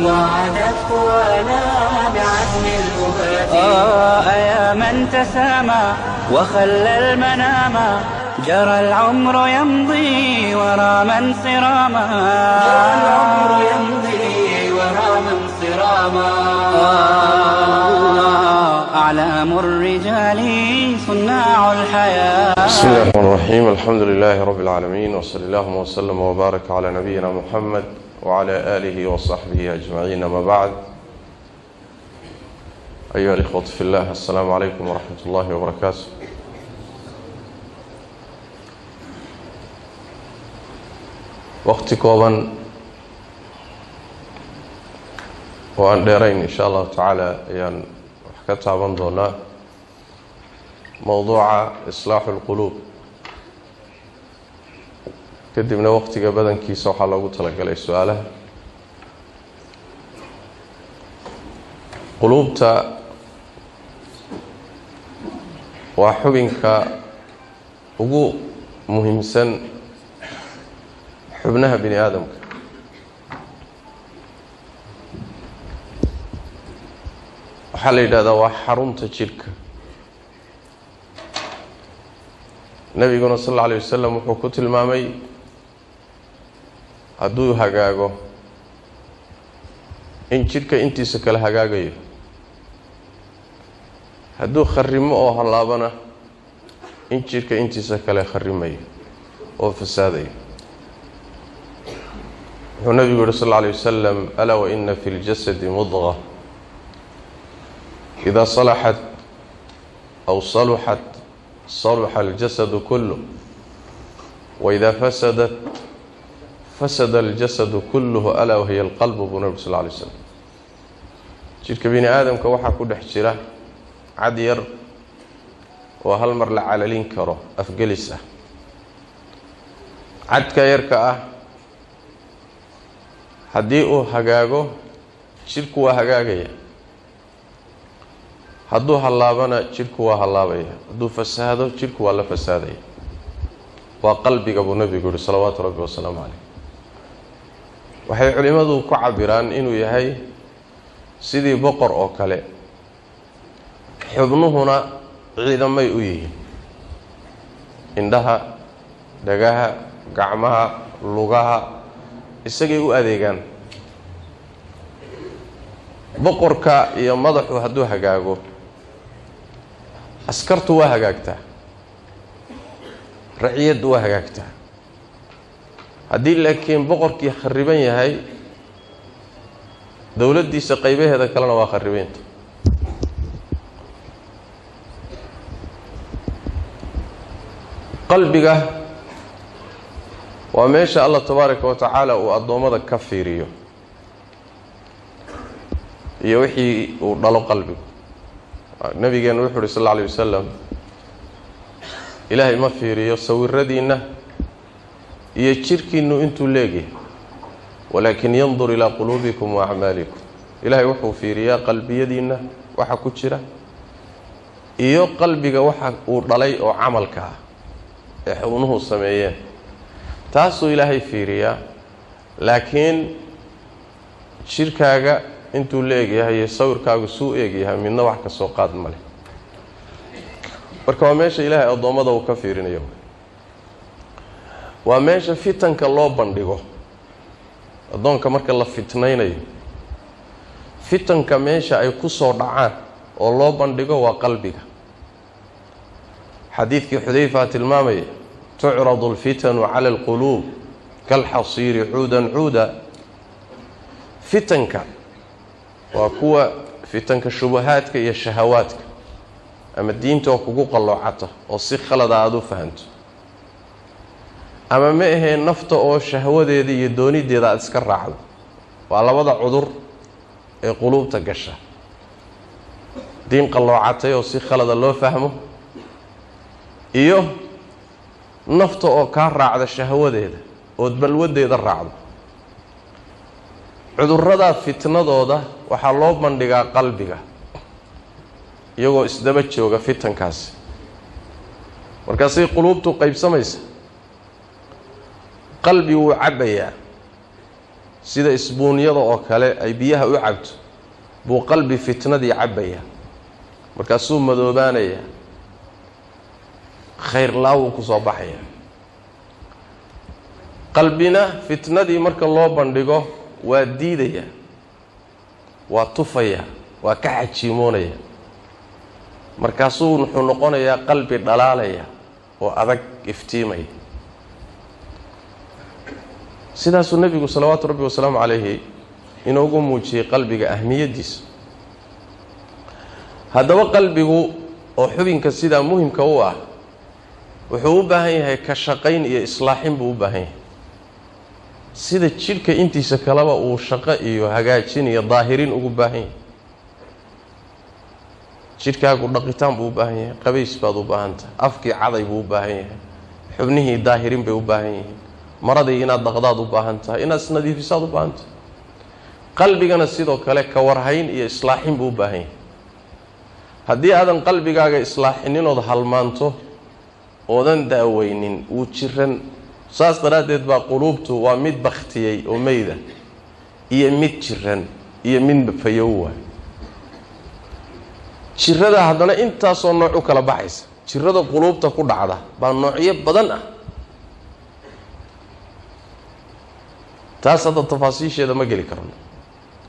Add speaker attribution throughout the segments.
Speaker 1: وعدت قوانا بعزم الأبات
Speaker 2: يا من تسامى وخلى المنام جرى العمر يمضي ورا صراما أعلام الرجال صناع الحياة.
Speaker 3: بسم الله الرحمن الرحيم. الحمد لله رب العالمين، وصلى الله وسلم وبارك على نبينا محمد وعلى آله وصحبه أجمعين. ما بعد، أيها الإخوة في الله، السلام عليكم ورحمة الله وبركاته. وقتي كوبان وأن ديرين إن شاء الله تعالى يعني كتابا دونا موضوع إصلاح القلوب. كدبنا وقتي بدن كيسا وحا لوgu talagalay su'aalaha quluubta waa xubinka ugu muhiimsan xubnaha bini aadamka. waxaa la yidhaahdaa waa xarunta jidhka. nabiguna sal alla alayh wasalam wuxuu ku tilmaamay hadduu hagaago in jidhka intiisa kale hagaagayo, hadduu kharimo oo hallaabana in jidhka intiisa kale kharimayo oo fasaadayo. wuxuu nabigu yihi sal alla alayh wasalam: alaa wa ina fi ljasadi mudqa إذا صلحت أو صلحت صلح الجسد كله، وإذا فسدت فسد الجسد كله، ألا وهي القلب. بنبي صلى الله عليه وسلم جيرك بني آدم كوحا كدح جرا عدير وهالمر لعلالين كرو أفقلسة عدك يركأ هديئو هقاقو جيرك وهقاقيا، hadduu hallaabana jidhku waa hallaabaya, hadduu fasaado jidhku waa la fasaadaya. waa qalbiga buu nabigu yidhi salawaatu rabbi wasalaamu calayh. waxay culimmadu ku cabiraan inuu yahay sidii boqor oo kale, xubnuhuna ciidamay u yihiin: indhaha, dhagaha, gacmaha, lugaha, isagay u adeegaan. boqorka iyo madaxu hadduu hagaago, askartu waa hagaagtaa, raciyaddu waa hagaagtaa. haddii laakiin boqorkii khariban yahay, dowladdiisa qaybaheeda kalena waa kharibeynta. qalbiga waa meesha allah tabaaraka wa tacaala uu addoommada ka fiiriyo iyo wixii uu dhalo qalbigu. nabigeenu wuxuu uhi sal alla alayh wasalam: ilaahay ma fiiriyo sawiradiinna iyo jirhkiinnu intuu leegyahay, walaakin yandur ilaa quluubikum wa acmaalikum. ilaahay wuxuu fiiriyaa qalbiyadiinna waxa ku jira iyo qalbiga waxa uu dhalay oo camalka ah ee xubnuhu sameeyeen. taasuu ilaahay fiiriyaa, laakiin jirhkaaga intuu la egyahay iyo sawirkaagu suu eegyahay midna wax ka soo qaad male. marka waa meesha ilaahay addoommada uu ka fiirinayo. waa meesha fitanka loo bandhigo. addoonka marka la fitnaynayo, fitanka meesha ay ku soo dhacaan oo loo bandhigo waa qalbiga. xadiidkii xudayfa tilmaamaya: tucradu alfitanu cala alquluub kalxasiiri cuudan cuuda. fitanka waa kuwa fitanka shubahaadka iyo shahawaadka, ama diinta oo kugu qalloocata oo si khalada aada u fahanto, ama ma ahee nafta oo shahwadeeda iyo doonideeda aada iska raacdo. waa labada cudur ee quluubta gasha: diin qalloocatay oo si khalada loo fahmo, iyo nafta oo kaa raacda shahwadeeda ood balwadeeda raacdo. cudurrada fitnadooda waxaa loo bandhigaa qalbiga iyagoo isdaba jooga fitankaasi. markaasay quluubtu qaybsamaysa. qalbi wuu cabbayaa sida isbuunyada oo kale ay biyaha u cabto buu qalbi fitnadii cabaya markaasuu madoobaanaya khayr laaw ku soo baxaya qalbina fitnadii marka loo bandhigo waa diidaya waa tufaya waa ka xajiimoonaya markaasuu wuxuu noqonayaa qalbi dhalaalaya oo adag iftiimaya sidaasuu nabigu salawaatu rabbi wasalaamu calayhi inoogu muujiyey qalbiga ahmiyadiisa haddaba qalbigu oo xubinka sidaa muhimka u ah wuxuu u baahan yahay ka shaqayn iyo islaaxin buu u baahan yahay sida jidhka intiisa kaleba uu shaqo iyo hagaajin iyo daahirin ugu baahan yahay jidhkaagu dhaqitaan buu u baahan yahay qabays baad u baahantahay afkii caday buu u baahan yahay xubnihii daahirin bay u baahan yihiin maradii inaad dhaqdaad u baahan tahay inaad isnadiifisaad u baahan tahay qalbigana sidoo kale ka warhayn iyo islaaxin buu u baahan yahay haddii aadan qalbigaaga islaaxininood halmaanto oodan daaweynin wuu jiran saas daraaddeed baa quluubtu waa mid baktiyey oo meyda iyo mid jiran iyo mid fayowa jirada haddana intaasoo nooc u kala baxaysa jirada quluubta ku dhacda baa noocyo badan ah taas hadda tafaasiisheeda ma geli karno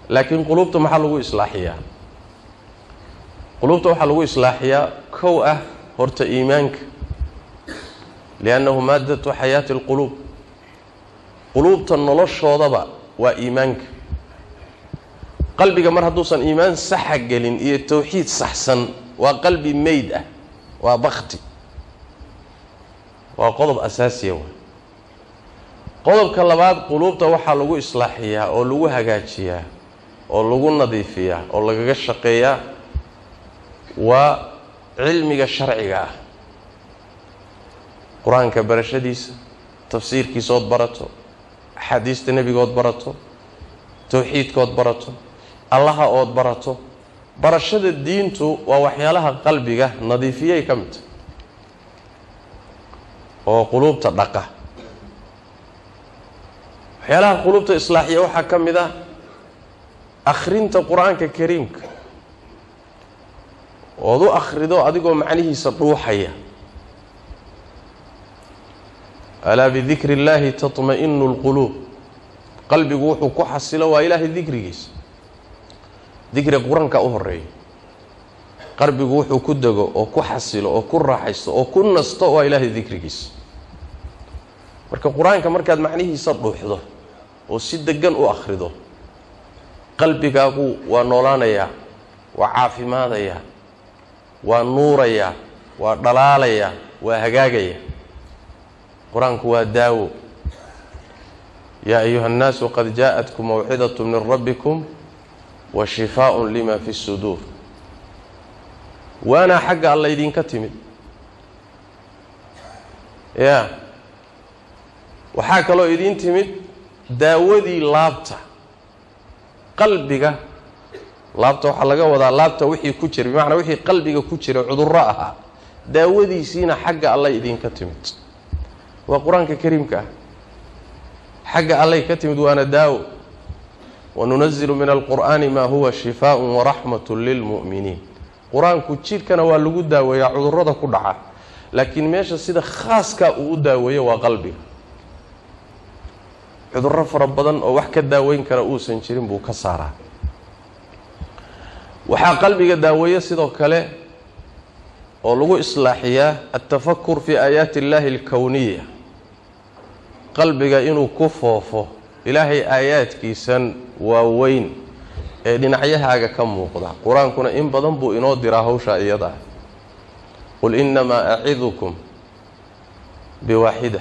Speaker 3: laakiin quluubta maxaa lagu islaaxiyaa quluubta waxaa lagu islaaxiyaa kow ah horta iimaanka liannahu maaddatu xayaati alquluub quluubta noloshoodaba waa iimaanka qalbiga mar hadduusan iimaan saxa gelin iyo tawxiid saxsan waa qalbi meyd ah waa bakti waa qodob asaasiya waa qodobka labaad quluubta waxaa lagu islaaxiyaa oo lagu hagaajiyaa oo lagu nadiifiyaa oo lagaga shaqeeyaa waa cilmiga sharciga ah qur-aanka barashadiisa tafsiirkiisood barato axaadiista nebigood barato tawxiidkood barato allaha ood barato barashada diintu waa waxyaalaha qalbiga nadiifiyay ka mid oo quluubta dhaqa waxyaalaha quluubta islaaxiya waxaa ka mid ah akhrinta qur-aanka kariimka ood u akhrido adigoo macnihiisa dhuuxaya alaa bidikri illaahi tatma'inu alquluub qalbigu wuxuu ku xasilo waa ilaahay dikrigiisa dikriga qur-aanka u horeeya qalbigu wuxuu ku dego oo ku xasilo oo ku raaxaysto oo ku nasto waa ilaahay dikrigiisa marka qur-aanka markaad macnihiisa dhuuxdo oo si degan u akhrido qalbigaagu waa noolaanayaa waa caafimaadayaa waa nuurayaa waa dhalaalayaa waa hagaagayaa qur-aanku waa daawo yaa ayuha annaasu qad jaa'atkum mawcidatu min rabbikum wa shifaaءun lima fi الsuduur waana xagga alla idinka timid ya waxaa kaloo idin timid daawadii laabta qalbiga laabta waxaa laga wadaa laabta wixii ku jira bimacnaa wixii qalbiga ku jira cudurro ahaa daawadiisiina xagga alla idinka timid waa qur-aanka kariimka ah xagga allay ka timid waana daawo wanunazilu min alqur'aani maa huwa shifaaء waraxmat lilmu'miniin qur-aanku jidhkana waa lagu daaweeyaa cudurrada ku dhaca laakiin meesha sida khaaska uu u daaweeyo waa qalbiga cudurro fara badan oo wax ka daaweyn kara uusan jirin buu ka saaraa waxaa qalbiga daaweeya sidoo kale oo lagu islaaxiyaa altafakur fi aayaati illaahi alkowniya qalbiga inuu ku foofo ilaahay aayaadkiisan waaweyn ee dhinacyahaaga ka muuqda qur-aankuna in badan buu inoo diraa hawshaa iyada ah qul innamaa acidukum biwaaxida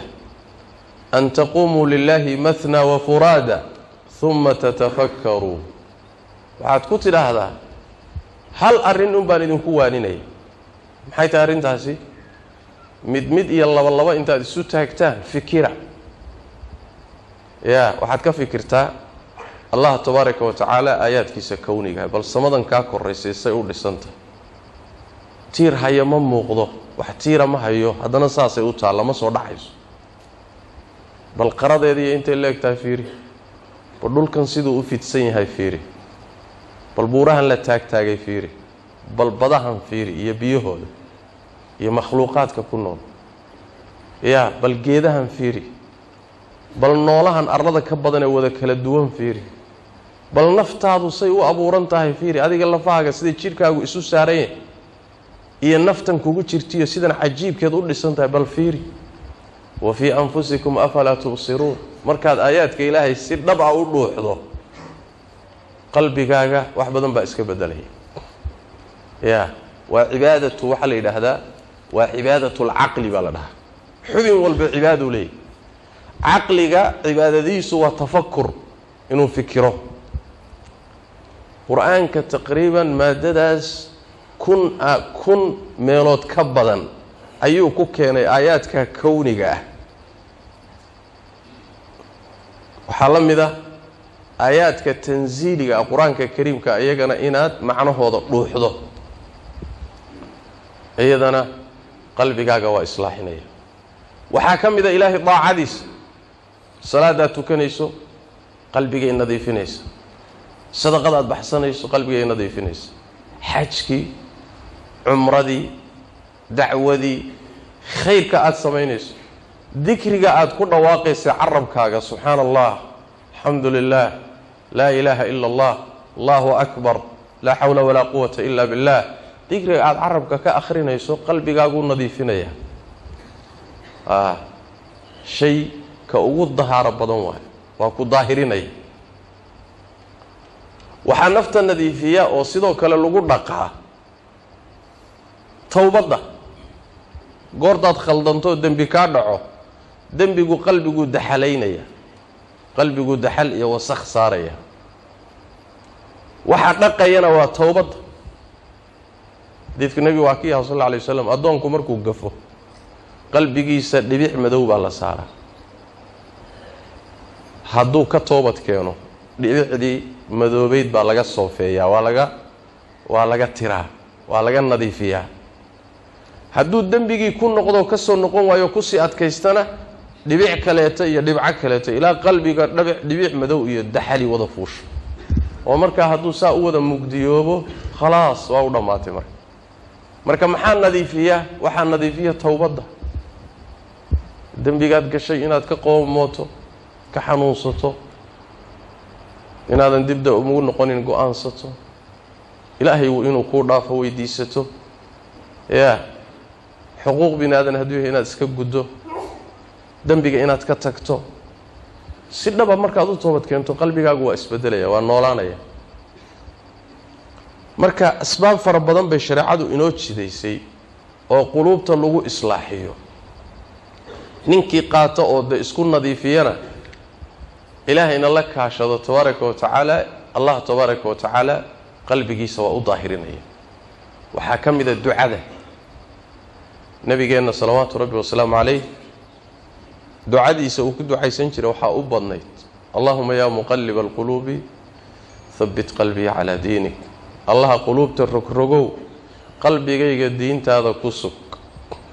Speaker 3: an taquumuu lilaahi mathnaa wafuraada uma tatafakkaruu waxaad ku tidhaahdaa hal arrin un baan idinku waaninaya maxay tahay arrintaasi mid mid iyo laba laba intaad isu taagtaan fikira ya waxaad ka fikirtaa allah tabaaraka wa tacaala aayaadkiisa kowniga bal samadan kaa koraysay say u dhisanta tiir haya ma muuqdo wax tiira ma hayo haddana saasay u taalla ma soo dhacayso bal qaradeediiyo intay leegtahay fiiri dhulkan siduu u fidsan yahay fiiri bal buurahan la taagtaagay fiiri bal badahan fiiri iyo biyahooda iyo makhluuqaadka ku nool yaa bal geedahan fiiri bal noolahan arlada ka badan ee wada kala duwan fiiri bal naftaadu say u abuuran tahay fiiri adiga lafaaga sida jirkaagu isu saarayeen iyo naftan kugu jirtiyo sidan cajiibkeed u dhisan tahay bal fiiri wa fi anfusikum afala tubsirun markaad aayaadka ilaahay si dhab ah u dhuuxdo qalbigaaga wax badan baa iska bedelay yaa waa cibaadatu waxa la yiraahdaa waa cibaadatul aqli baa la dhahaa xubin walba cibaado leey aqliga cibaadadiisu waa tafakkur inuu fikiro quraanka taqriiban maadadaas kun meelood ka badan ayuu ku keenay aayaadka kawniga ah waxa la mid ah aayaadka tanziiliga quraanka kariimka ayagana inaad macnahooda dhuuxdo ayadana qalbigaaga waa islaaxinaya waxa kamida ilaahi daacadiis salaada tukanayso qalbiga nadiifinaysa sadaqada aad baxsanayso qalbiga nadiifinaysa xajki umradii dacwadii khayrka aad sameynayso dhikriga aad ku dhawaaqayso carabkaaga subhanallah alhamdulillah la ilaha illa allah allahu akbar la hawla wala quwwata illa billah dhikriga aad carabka ka akhrinayso qalbigaagu nadiifinaya shay ka ugu dahaaro badan waa ku daahirinaya waxa nafta nadiifiya oo sidoo kale lagu dhaqaa tawbada goordaad khaldanto dambi ka dhaco dambigu qalbigu daxalaynaya qalbigu daxal iyo wasakh saaraya waxa dhaqayana waa tawbada dadka nabi waa kii sallallahu alayhi wasallam adoonku markuu gafo qalbigiisa dhibic madow baa la saaraa hadduu ka toobad keeno dhibicdii madoobeyd baa laga soofeeyaa waa laga tiraa waa laga nadiifiyaa hadduu dambigii ku noqdo ka soo noqon waayo ku si adkaystana dhibic kaleeta iyo dhibca kaleeta ilaa qalbiga dhibic madow iyo daxali wada fuush oo marka hadduu saa u wada mugdiyoobo khalaas waa u dhamaatay marka maxaa nadiifiya waxa nadiifiya tawbada dambigaad gashay inaad ka qoomooto ka xanuunsato inaadan dibda ugu noqonin go'aansato ilaahay inuu ku dhaafo weydiisato yaa xuquuq binaadan haduu inaad iska guddo dambiga inaad ka tagto si dhaba markaad u toobad keento qalbigaagu waa isbedelaya waa noolaanaya marka asbaab fara badan bay shariicadu inoo jidaysay oo quluubta lagu islaaxiyo ninkii qaato oo isku nadiifiyana ilaahayna la kaashado tabaaraka wa tacaala allah tabaaraka wa tacaala qalbigiisa waa u daahirinaya waxa kamida ducada nabigeena salawaatu rabbi wa salaamu alayhi ducadiisa uu ku ducaysan jiray waxa u badnayd allahumma ya muqallib alqulubi thabbit qalbi ala diinik allah qulubta rogrogow qalbigayga diintaada ku sug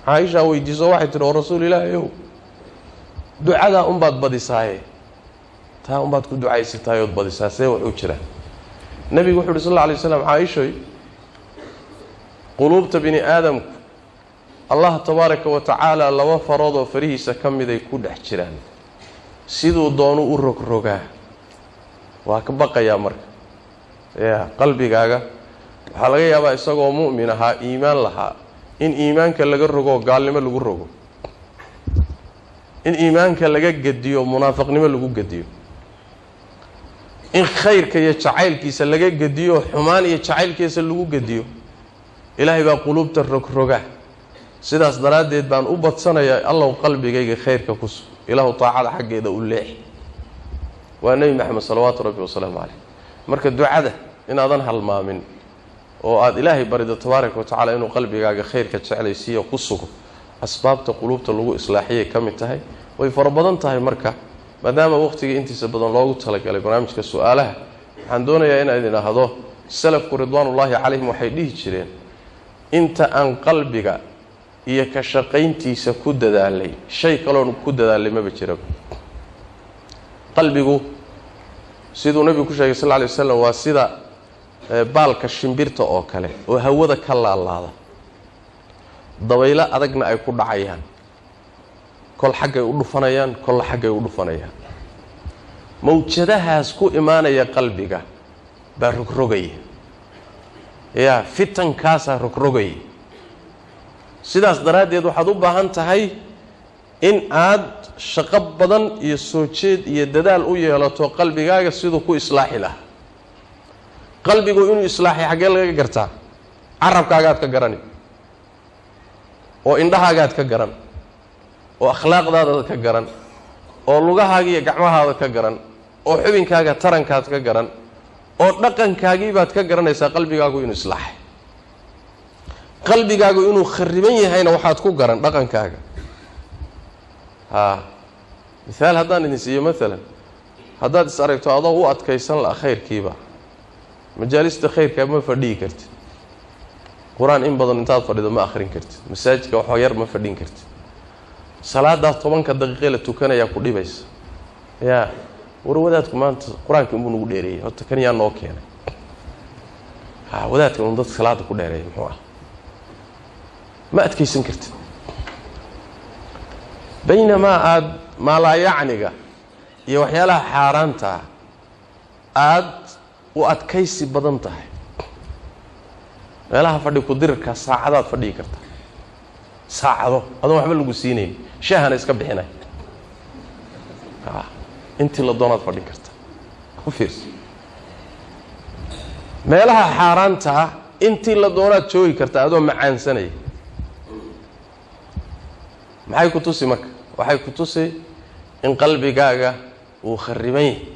Speaker 3: Aisha weydiiso waxay tiri rasuulilaahi ducada baad badisaaye taa baad ku ducaysatay oo badisaasay wuxuu jira nabigu wuxuu sallallahu alayhi wasallam Aisha qulubta bini aadam Allah tabaaraka wa ta'ala laba farado farihiisa kamiday ku dhex jiraan sidoo doonu u rogrogaa waa ka baqaya marka qalbigaaga waxa laga yaabaa isagoo mu'min aha iimaan laha in iimaanka laga rogo gaalnimo lagu rogo in iimaanka laga gadiyo munaafiqnimo lagu gadiyo in khayrka iyo jacaylkiisa laga gadiyo xumaan iyo jacaylkiisa lagu gadiyo ilaahay baa qulubta rogroga sidaas daraadeed baan u badsanayaa allah qalbigayga khayrka ku soo ilaahu taacada xageeda u leex waa nabi maxamed sallallahu alayhi wasallam marka ducada inaadan halmaamin oo aad ilaahay barido tabaaraka wa tacaala inuu qalbigaaga khayrka jeclaysiyo ku sugo asbaabta qulubta lagu islaaxiyay kamid tahay way farabadan tahay marka maadaama waqtiga intiisa badan loogu talagalay barnaamijka su'aalaha waxaan doonayaa inaan idin ahdo salafku ridwaanullaahi calayhim waxay dhihi jireen inta aan qalbiga iyo ka shaqayntiisa ku dadaalay shay kale oo ku dadaalay ma jiro qalbigu siduu nabigu ku sheegay sallallahu alayhi wasallam waa sida baalka shimbirta oo kale oo hawada ka laalaada dabaylo adagna ay ku dhacayaan kol xaggay u dhufanayaan kol xaggay u dhufanayaan mawjadahaas ku imaanaya qalbiga baa rogrogay ya fitankaas rogrogay sidaas daraadeed waxaad u baahan tahay in aad shaqo badan iyo soo jeed iyo dadaal u yeelato qalbigaaga sidoo ku islaaxi lahaa qalbigu inuu islaaxi xagee laga gartaa carabkaagaad ka garani oo indhahaagaad ka garan oo akhlaaqdaada ka garan oo lugahaaga iyo gacmahaada ka garan oo xubinkaaga tarankaad ka garan oo dhaqankaagii baad ka garanaysaa qalbigaagu inuu islaaxay qalbigaagu inuu khariban yahayna waxaad ku garan dhaqankaaga misaal haddaan idin siiyo maalan haddaad is aragto adoo u adkaysan la khayrkiiba majaalista khayrka ma fadhiyi kartid quraan in badan intaad fadhido ma akhrin kartid masaajidka wax yar ma fadhin kartid salaada 10 daqiiqo la tukanaya ku dhibaysa ya wadaadku maanta quraanka inuu nagu dheereeyay horta kan yaa noo keenay wadaadku inuu dadka salaada ku dheereeyay muxuu ma adkaysan kartid baynama aad ma la yacniga iyo waxyaalaha xaaraanta aad u adkaysi badan tahay meelaha fadhi ku dirka saacadaad fadhi karta saacado adoo waxba lagu siinay shaahana iska bixinay intii la doonaad fadhi karta ku fiirso meelaha xaaraanta intii la doonaad joogi karta adoo macaansanay maxay ku tusi marka waxay ku tusi in qalbigaaga uu khariban yahay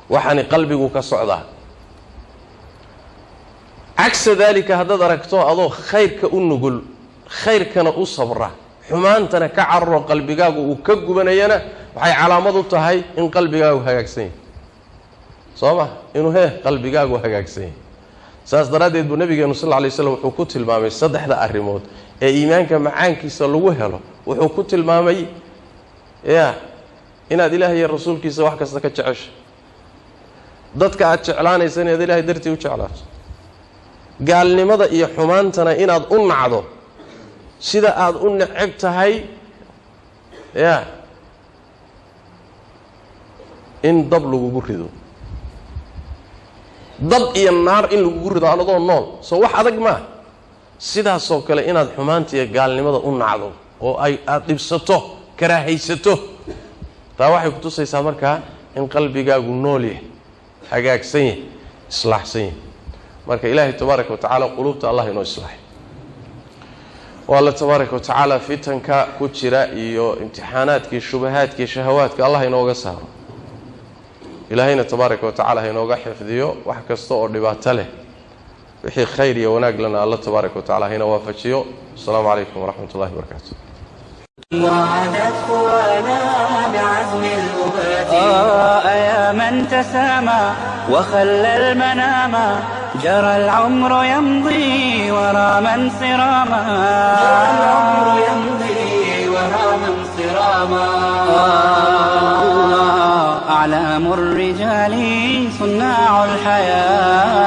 Speaker 3: waxaan qalbigu ka socdaa عكس ذلك هذا دركته أضو خير كأنقول خير كان أصبره حمانتنا كعر قلبي جاو وكجو بنينا وحي علامته تهاي إن قلبي جاو هجاكسين صباح إنه هي قلبي جاو هجاكسين ساس درادة النبي صلى الله عليه وسلم وحكوت المامي صدح ذا الرمود إيمانك معانك يسلوه له وحكوت المامي يا إن هذه الله هي الرسول كيس واحد كسرك تعش ضدك أتشعلان يسني هذه الله درتي وتشعلات قال لماذا إيه حمانتنا إن أد أنعضو سيدا أد أنعبت هاي يا إن ضب لو جوردو ضب إيه النار إن لو جوردو على ضوء النار صوّح هذاك ما سيدا صوّكلا إن أد حمانتي قال لماذا أنعضو أو أي أدبسته كراهيسته تواحد كتوسي سامركا إن قلبي جاو نولي حاجة سيء إصلاح سيء marka ilaahay tabaaraka wa taala qulubta Allah inoo islaahay walla tabaaraka wa taala fitanka ku jira iyo imtixaanaadkii shubahaadkii shahawaadka Allah inooga saaro ilaahayna tabaaraka wa taala inooga xifdiyo wax kasto oo dhibaato leh wixii khayr iyo wanaag lana Allah tabaaraka wa taala ina waafajiyo assalamu alaykum wa rahmatullahi wa barakatuh
Speaker 2: يا من تسامى وخلى المنام جرى العمر يمضي ورا من صراما أعلام الرجال صناع الحياة